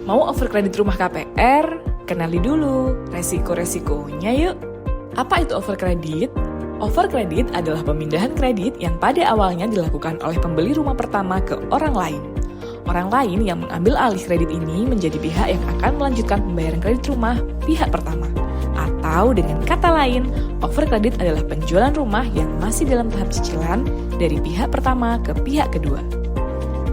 Mau overkredit rumah KPR? Kenali dulu resiko-resikonya yuk. Apa itu overkredit? Overkredit adalah pemindahan kredit yang pada awalnya dilakukan oleh pembeli rumah pertama ke orang lain. Orang lain yang mengambil alih kredit ini menjadi pihak yang akan melanjutkan pembayaran kredit rumah pihak pertama. Atau dengan kata lain, overkredit adalah penjualan rumah yang masih dalam tahap cicilan dari pihak pertama ke pihak kedua.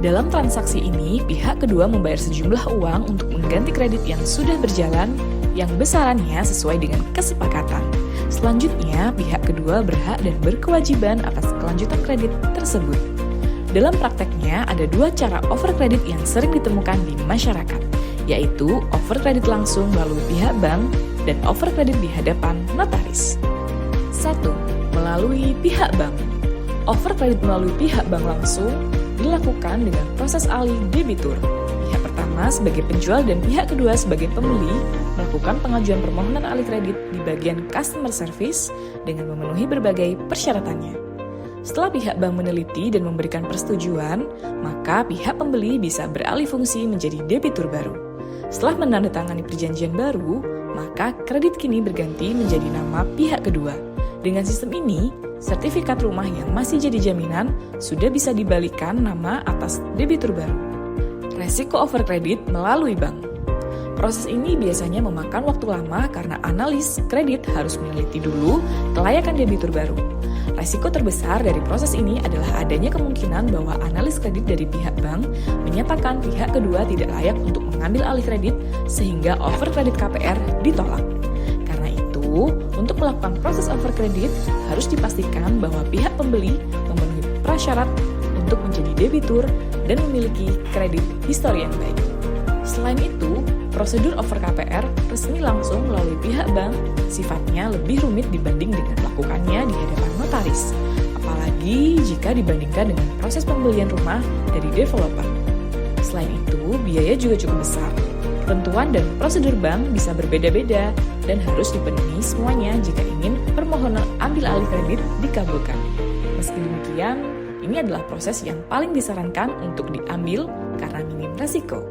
Dalam transaksi ini, pihak kedua membayar sejumlah uang untuk mengganti kredit yang sudah berjalan yang besarannya sesuai dengan kesepakatan. Selanjutnya, pihak kedua berhak dan berkewajiban atas kelanjutan kredit tersebut. Dalam prakteknya, ada dua cara overkredit yang sering ditemukan di masyarakat, yaitu overkredit langsung melalui pihak bank dan overkredit di hadapan notaris. 1. Melalui pihak bank. Overkredit melalui pihak bank langsung dilakukan dengan proses alih debitur. Pihak pertama sebagai penjual dan pihak kedua sebagai pembeli melakukan pengajuan permohonan alih kredit di bagian customer service dengan memenuhi berbagai persyaratannya. Setelah pihak bank meneliti dan memberikan persetujuan, maka pihak pembeli bisa beralih fungsi menjadi debitur baru. Setelah menandatangani perjanjian baru, maka kredit kini berganti menjadi nama pihak kedua. Dengan sistem ini, sertifikat rumah yang masih jadi jaminan sudah bisa dibalikan nama atas debitur baru. Resiko overkredit melalui bank. Proses ini biasanya memakan waktu lama karena analis kredit harus meneliti dulu kelayakan debitur baru. Resiko terbesar dari proses ini adalah adanya kemungkinan bahwa analis kredit dari pihak bank menyatakan pihak kedua tidak layak untuk mengambil alih kredit sehingga overkredit KPR ditolak. Karena itu, untuk melakukan proses overkredit harus dipastikan bahwa pihak pembeli memenuhi prasyarat untuk menjadi debitur dan memiliki kredit histori yang baik. Selain itu, prosedur over KPR resmi langsung melalui pihak bank sifatnya lebih rumit dibanding dengan melakukannya di hadapan notaris, apalagi jika dibandingkan dengan proses pembelian rumah dari developer. Selain itu, biaya juga cukup besar. Ketentuan dan prosedur bank bisa berbeda-beda dan harus dipenuhi semuanya jika ingin permohonan ambil alih kredit dikabulkan. Meski demikian, ini adalah proses yang paling disarankan untuk diambil karena minim resiko.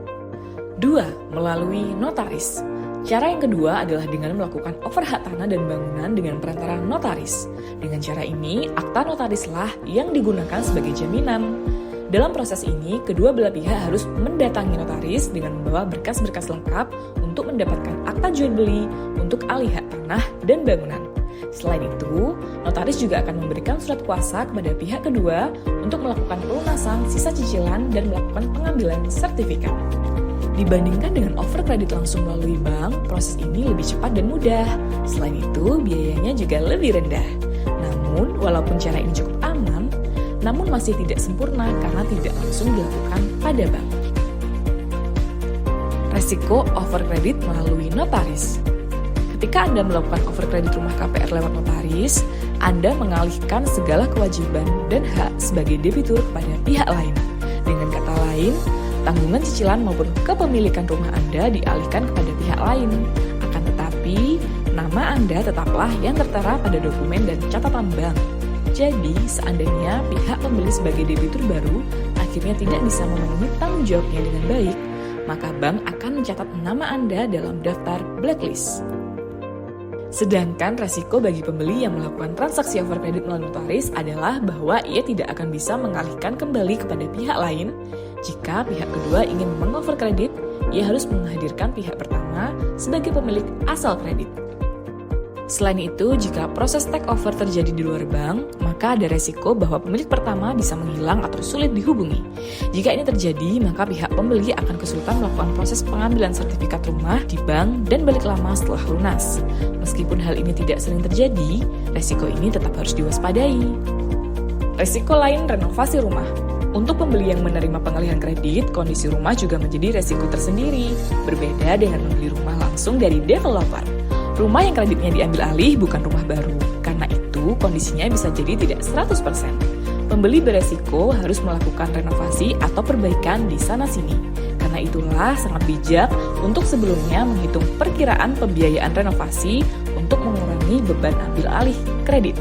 2. Melalui notaris. Cara yang kedua adalah dengan melakukan over hak tanah dan bangunan dengan perantara notaris. Dengan cara ini, akta notarislah yang digunakan sebagai jaminan. Dalam proses ini, kedua belah pihak harus mendatangi notaris dengan membawa berkas-berkas lengkap untuk mendapatkan akta jual beli untuk alih hak tanah dan bangunan. Selain itu, notaris juga akan memberikan surat kuasa kepada pihak kedua untuk melakukan pelunasan sisa cicilan dan melakukan pengambilan sertifikat. Dibandingkan dengan overkredit langsung melalui bank, proses ini lebih cepat dan mudah. Selain itu, biayanya juga lebih rendah. Namun, walaupun cara ini cukup aman, namun masih tidak sempurna karena tidak langsung dilakukan pada bank. Resiko overkredit melalui notaris. Ketika Anda melakukan overkredit rumah KPR lewat notaris, Anda mengalihkan segala kewajiban dan hak sebagai debitur kepada pihak lain. Dengan kata lain, tanggungan cicilan maupun kepemilikan rumah Anda dialihkan kepada pihak lain. Akan tetapi, nama Anda tetaplah yang tertera pada dokumen dan catatan bank. Jadi, seandainya pihak pembeli sebagai debitur baru akhirnya tidak bisa memenuhi tanggung jawabnya dengan baik, maka bank akan mencatat nama Anda dalam daftar blacklist. Sedangkan resiko bagi pembeli yang melakukan transaksi overkredit melalui notaris adalah bahwa ia tidak akan bisa mengalihkan kembali kepada pihak lain. Jika pihak kedua ingin mengoverkredit, ia harus menghadirkan pihak pertama sebagai pemilik asal kredit. Selain itu, jika proses take over terjadi di luar bank, maka ada resiko bahwa pemilik pertama bisa menghilang atau sulit dihubungi. Jika ini terjadi, maka pihak pembeli akan kesulitan melakukan proses pengambilan sertifikat rumah di bank dan balik lama setelah lunas. Meskipun hal ini tidak sering terjadi, resiko ini tetap harus diwaspadai. Resiko lain renovasi rumah. Untuk pembeli yang menerima pengalihan kredit, kondisi rumah juga menjadi resiko tersendiri, berbeda dengan membeli rumah langsung dari developer. Rumah yang kreditnya diambil alih bukan rumah baru, karena itu kondisinya bisa jadi tidak 100%. Pembeli beresiko harus melakukan renovasi atau perbaikan di sana-sini. Karena itulah sangat bijak untuk sebelumnya menghitung perkiraan pembiayaan renovasi untuk mengurangi beban ambil alih kredit.